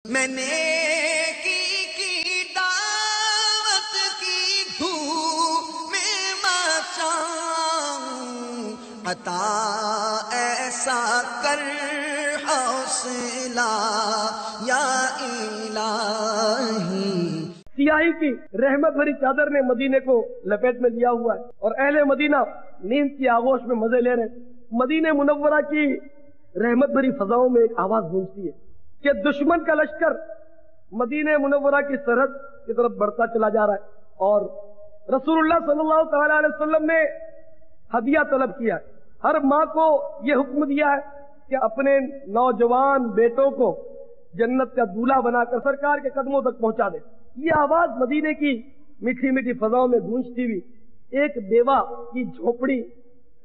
میں نے کی دعوت کی دھوم میں مچاؤں، عطا ایسا کر حوصلہ یا الہی۔ سیاہی کی رحمت بھری چادر نے مدینے کو لپیٹ میں لیا ہوا ہے اور اہل مدینہ نیند کی آغوش میں مزے لے رہے ہیں۔ مدینہ منورہ کی رحمت بھری فضاؤں میں ایک آواز گونجتی ہے کہ دشمن کا لشکر مدینہ منورہ کی سرحد کی طرف بڑھتا چلا جا رہا ہے، اور رسول اللہ صلی اللہ تعالی علیہ وسلم نے ہدیہ طلب کیا ہے۔ ہر ماں کو یہ حکم دیا ہے کہ اپنے نوجوان بیٹوں کو جنت کا دولہا بنا کر سرکار کے قدموں تک پہنچا دے۔ یہ آواز مدینے کی میٹھی میٹھی فضاؤں میں گونجتی ہوئی ایک بیوہ کی جھوپڑی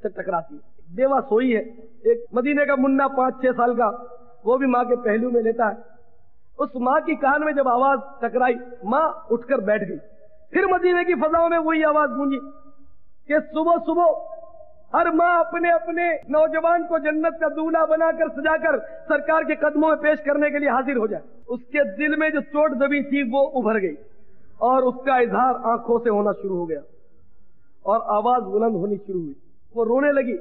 سے ٹکراتی ہے۔ بیوہ سوئی ہے، ایک مدینے کا منا 5-6 سال کا، وہ بھی ماں کے پہلو میں لیتا ہے۔ اس ماں کی کان میں جب آواز ٹکرائی، ماں اٹھ کر بیٹھ گئی۔ پھر مدینے کی فضاؤں میں وہی آواز گونجی کہ صبح صبح ہر ماں اپنے اپنے نوجوان کو جنت کا دولہا بنا کر سجا کر سرکار کے قدموں میں پیش کرنے کے لیے حاضر ہو جائے۔ اس کے دل میں جو چوٹ دبی تھی وہ ابھر گئی اور اس کا اظہار آنکھوں سے ہونا شروع ہو گیا اور آواز بلند ہونی شروع ہوئی۔ وہ رونے لگی،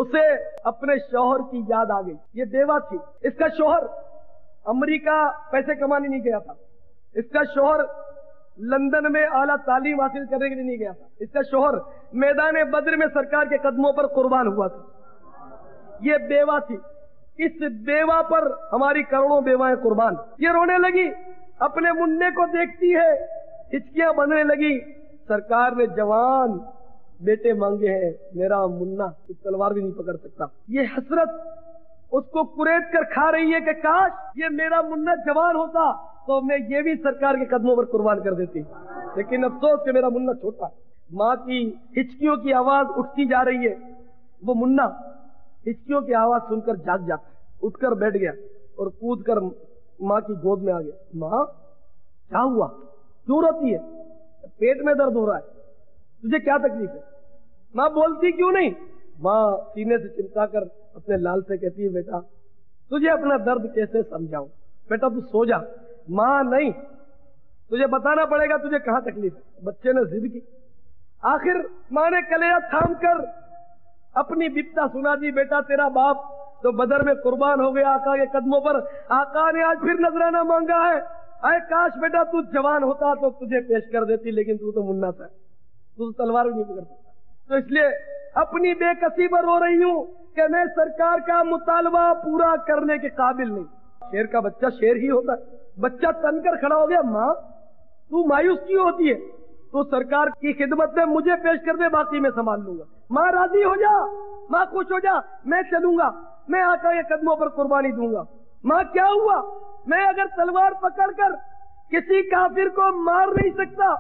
اسے اپنے شوہر کی یاد آ گئی۔ یہ بیوہ تھی، اس کا شوہر امریکہ پیسے کمانے نہیں گیا تھا، اس کا شوہر لندن میں اعلیٰ تعلیم حاصل کرنے کے لیے نہیں گیا تھا، اس کا شوہر میدان بدر میں سرکار کے قدموں پر قربان ہوا تھا۔ یہ بیوہ تھی، اس بیوہ پر ہماری کروڑوں بیوائیں قربان۔ یہ رونے لگی، اپنے منع کو دیکھتی ہے، ہچکیاں بننے لگی۔ سرکار نے جوان بیٹے مانگے ہیں، میرا منا تلوار بھی نہیں پکڑ سکتا۔ یہ حسرت اس کو کریت کر کھا رہی ہے کہ کاش یہ میرا منا جوان ہوتا تو میں یہ بھی سرکار کے قدموں پر قربان کر دیتی، لیکن افسوس کہ میرا منا چھوٹا۔ ماں کی ہچکیوں کی آواز اٹھتی جا رہی ہے، وہ منا ہچکیوں کی آواز سن کر جاگ جاتا ہے، اٹھ کر بیٹھ گیا اور کود کر ماں کی گود میں آ گیا۔ ماں کیا ہوا، کیوں روتی ہے؟ پیٹ میں درد ہو رہا ہے، تجھے کیا تکلیف ہے؟ ماں بولتی کیوں نہیں؟ ماں سینے سے چمٹا کر اپنے لال سے کہتی ہے، بیٹا تجھے اپنا درد کیسے سمجھاؤں، بیٹا تو سو جا۔ ماں نہیں، تجھے بتانا پڑے گا تجھے کہاں تکلیف ہے۔ بچے نے ضد کی، آخر ماں نے کلیجہ تھام کر اپنی بپتا سنا دی، بیٹا تیرا باپ تو بدر میں قربان ہو گیا آقا کے قدموں پر، آقا نے آج پھر نذرانہ مانگا ہے، اے کاش بیٹا تو جوان ہوتا تو تجھے پیش کر دیتی، لیکن تو منا تھا، تو تلوار بھی نہیں پکڑ سکتا۔ تو اس لیے اپنی بے کسی پر رو رہی ہوں کہ میں سرکار کا مطالبہ پورا کرنے کے قابل نہیں۔ شیر کا بچہ شیر ہی ہوتا ہے۔ بچہ تن کر کھڑا ہو گیا، ماں تو مایوس کیوں ہوتی ہے؟ تو سرکار کی خدمت میں مجھے پیش کر دے، باقی میں سنبھال لوں گا۔ ماں راضی ہو جا، ماں خوش ہو جا، میں چلوں گا، میں آقا کے قدموں پر قربانی دوں گا۔ ماں کیا ہوا، میں اگر تلوار پکڑ کر کسی کافر کو مار نہیں سکتا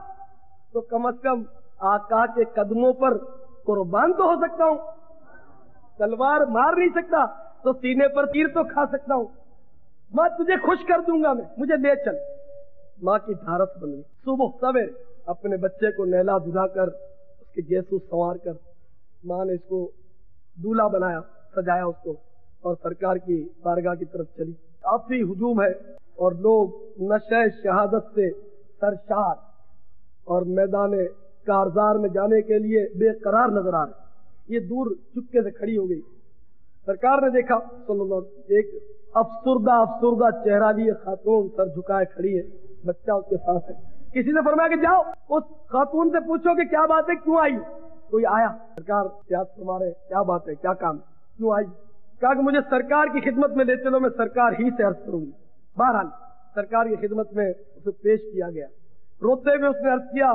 تو کم از کم آقا کے قدموں پر قربان تو ہو سکتا ہوں۔ تلوار مار نہیں سکتا تو سینے پر تیر تو کھا سکتا ہوں۔ ماں تجھے خوش کر دوں گا، میں مجھے لے چل۔ ماں کی ڈھارس بن گئی۔ صبح سویرے اپنے بچے کو نہلا دھلا کر اس کے گیسو سنوار کر ماں نے اس کو دولہا بنایا، سجایا اس کو، اور سرکار کی بارگاہ کی طرف چلی۔ کافی ہجوم ہے اور لوگ نشہ شہادت سے سرشار اور میدان کارزار میں جانے کے لیے بے قرار نظر آ رہے۔ یہ دور چپکے سے کھڑی ہو گئی۔ سرکار نے دیکھا صلی اللہ علیہ وسلم، ایک افسردہ چہرہ لیے خاتون سر جھکائے کھڑی ہے، بچہ اس کے ساتھ ہے۔ کسی نے فرمایا کہ جاؤ اس خاتون سے پوچھو کہ کیا بات ہے، کیوں آئی؟ کوئی آیا، سرکار یاد فرما رہے کیا بات ہے، کیا کام ہے، کیوں آئی؟ کہا کہ مجھے سرکار کی خدمت میں لے چلو، میں سرکار ہی سے عرض کروں گی۔ بہرحال سرکار کی خدمت میں اسے پیش کیا گیا۔ روتے ہوئے اس نے عرض کیا،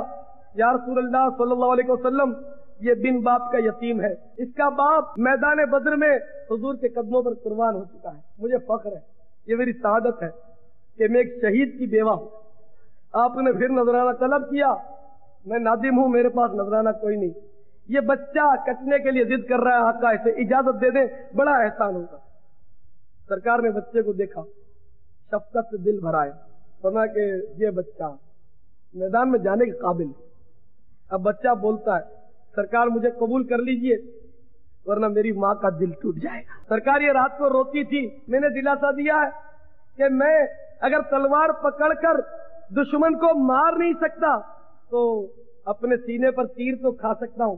یا رسول اللہ صلی اللہ علیہ وسلم، یہ بن باپ کا یتیم ہے، اس کا باپ میدان بدر میں حضور کے قدموں پر قربان ہو چکا ہے، مجھے فخر ہے، یہ میری سعادت ہے کہ میں ایک شہید کی بیوہ ہوں۔ آپ نے پھر نذرانہ طلب کیا، میں نادم ہوں، میرے پاس نذرانہ کوئی نہیں، یہ بچہ کٹنے کے لیے ضد کر رہا ہے، آقا اسے اجازت دے دیں، بڑا احسان ہوگا۔ سرکار نے بچے کو دیکھا، شفقت سے دل بھرایا، سنا کہ یہ بچہ میدان میں جانے کے قابل ہے۔ اب بچہ بولتا ہے، سرکار مجھے قبول کر لیجئے ورنہ میری ماں کا دل ٹوٹ جائے گا۔ سرکار یہ رات کو روتی تھی، میں نے دلاسا دیا ہے کہ میں اگر تلوار پکڑ کر دشمن کو مار نہیں سکتا تو اپنے سینے پر تیر تو کھا سکتا ہوں،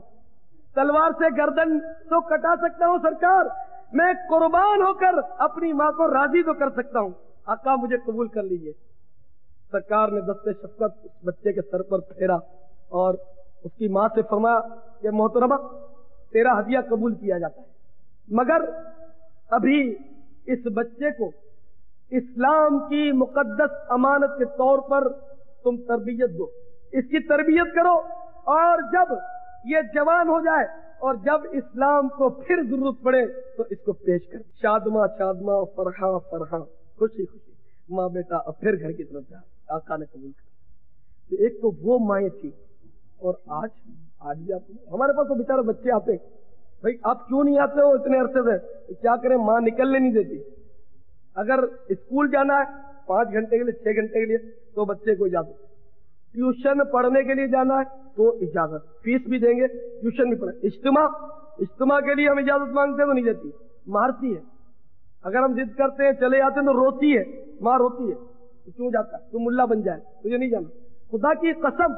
تلوار سے گردن تو کٹا سکتا ہوں سرکار، میں قربان ہو کر اپنی ماں کو راضی تو کر سکتا ہوں، آقا مجھے قبول کر لیجئے۔ سرکار نے دست شفقت اس بچے کے سر پر پھیرا اور اس کی ماں سے فرمایا کہ محترمہ تیرا ہدیہ قبول کیا جاتا ہے، مگر ابھی اس بچے کو اسلام کی مقدس امانت کے طور پر تم تربیت دو، اس کی تربیت کرو، اور جب یہ جوان ہو جائے اور جب اسلام کو پھر ضرورت پڑے تو اس کو پیش کر۔ شادماں شادماں فرحاں فرحاں، خوشی خوشی، ماں بیٹا اب پھر گھر کی طرف جا۔ آقا نے قبول کر۔ تو ایک تو وہ مائیں تھی، اور آج بھی آپ ہمارے پاس تو بیچارے بچے آتے ہیں، بھائی آپ کیوں نہیں آتے ہو اتنے عرصے سے؟ کیا کریں، ماں نکلنے نہیں دیتی۔ اگر اسکول جانا ہے 5 گھنٹے کے لیے 6 گھنٹے کے لیے تو بچے کو اجازت، ٹیوشن پڑھنے کے لیے جانا ہے تو اجازت، فیس بھی دیں گے، ٹیوشن بھی پڑھیں۔ اجتماع کے لیے ہم اجازت مانگتے ہیں تو نہیں دیتی، مارتی ہے۔ اگر ہم ضد کرتے ہیں چلے جاتے ہیں تو روتی ہے، ماں روتی ہے، تو کیوں جاتا ہے؟ تو ملا بن جائے، تجھے نہیں جانا۔ خدا کی قسم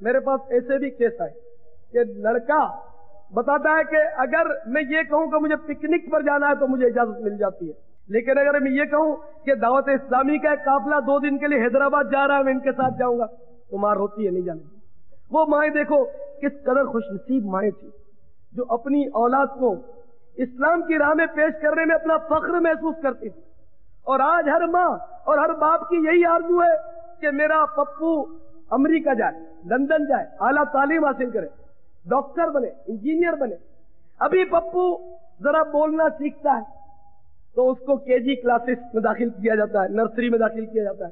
میرے پاس ایسے بھی کیس آئے کہ لڑکا بتاتا ہے کہ اگر میں یہ کہوں کہ مجھے پکنک پر جانا ہے تو مجھے اجازت مل جاتی ہے، لیکن اگر میں یہ کہوں کہ دعوت اسلامی کا ایک قافلہ 2 دن کے لیے حیدرآباد جا رہا ہے میں ان کے ساتھ جاؤں گا تو ماں روتی ہے، نہیں جانے۔ وہ مائیں دیکھو کس قدر خوش نصیب مائیں تھی جو اپنی اولاد کو اسلام کی راہ میں پیش کرنے میں اپنا فخر محسوس کرتی تھی۔ اور آج ہر ماں اور ہر باپ کی یہی آرزو ہے کہ میرا پپو امریکہ جائے، لندن جائے، اعلیٰ تعلیم حاصل کرے، ڈاکٹر بنے، انجینئر بنے۔ ابھی پپو ذرا بولنا سیکھتا ہے تو اس کو KG کلاسز میں داخل کیا جاتا ہے، نرسری میں داخل کیا جاتا ہے۔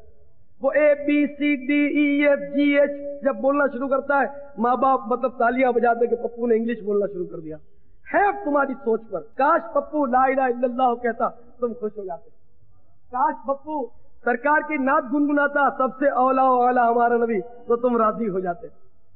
وہ ABCDEFGH جب بولنا شروع کرتا ہے ماں باپ مطلب تالیاں بجاتے کہ پپو نے انگلش بولنا شروع کر دیا۔ ہے تمہاری سوچ پر، کاش پپو لا الہ الا اللہ کہتا تم خوش ہو جاتے، کاش پپو سرکار کی نعت گنگناتا سب سے اولا و اعلیٰ ہمارا نبی تو تم راضی ہو جاتے۔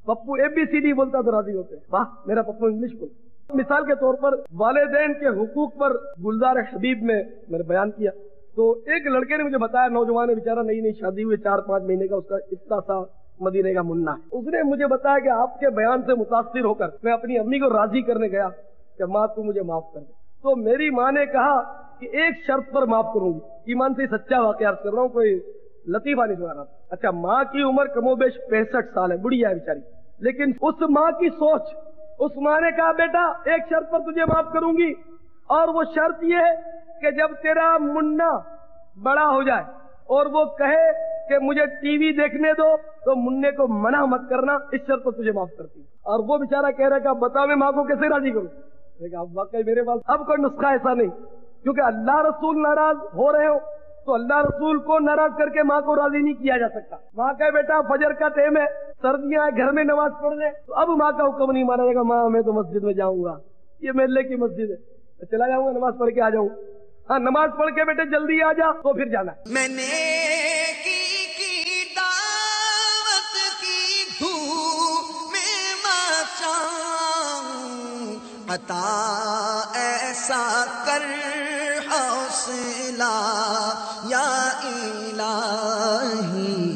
پپو ABCD بولتا تو راضی ہوتے، واہ میرا پپو انگلش بولتا۔ مثال کے طور پر والدین کے حقوق پر گلزار حبیب میں نے بیان کیا تو ایک لڑکے نے مجھے بتایا، نوجوان ہے بیچارہ، نئی شادی ہوئی، 4-5 مہینے کا، اس کا اتنا سا مدینے کا منا ہے۔ اس نے مجھے بتایا کہ آپ کے بیان سے متاثر ہو کر میں اپنی امی کو راضی کرنے گیا کہ ماں تو مجھے معاف کر دے، تو میری ماں نے کہا کہ ایک شرط پر معاف کروں گی۔ ایمان سے سچا واقعہ عرض کر رہا ہوں، کوئی لطیفہ نہیں سنا رہا۔ اچھا، ماں کی عمر کم و بیش 65 سال ہے، بڑھیا ہے بیچاری، لیکن اس ماں کی سوچ، اس ماں نے کہا بیٹا ایک شرط پر تجھے معاف کروں گی، اور وہ شرط یہ ہے کہ جب تیرا منا بڑا ہو جائے اور وہ کہے کہ مجھے TV دیکھنے دو تو منع کو منع مت کرنا، اس شرط پر تجھے معاف کرتی ہوں۔ اور وہ بیچارہ کہہ رہا کہ اب بتا میں ماں کو کیسے راضی کروں؟ میں کہا اب واقعی میرے پاس اب کوئی نسخہ ایسا نہیں، کیونکہ اللہ رسول ناراض ہو رہے ہو تو اللہ رسول کو ناراض کر کے ماں کو راضی نہیں کیا جا سکتا۔ ماں کہے بیٹا فجر کا ٹائم ہے، سردیاں ہیں، گھر میں نماز پڑھ لے، تو اب ماں کا حکم نہیں مانا جائے گا، ماں میں تو مسجد میں جاؤں گا، یہ محلے کی مسجد ہے، میں چلا جاؤں گا، نماز پڑھ کے آ جاؤں گا۔ ہاں نماز پڑھ کے بیٹے جلدی آ جا تو پھر جانا ہے۔ میں نے کی دعوت کی دھوم میں مچاؤں، عطا ایسا کر حوصلہ یا الہی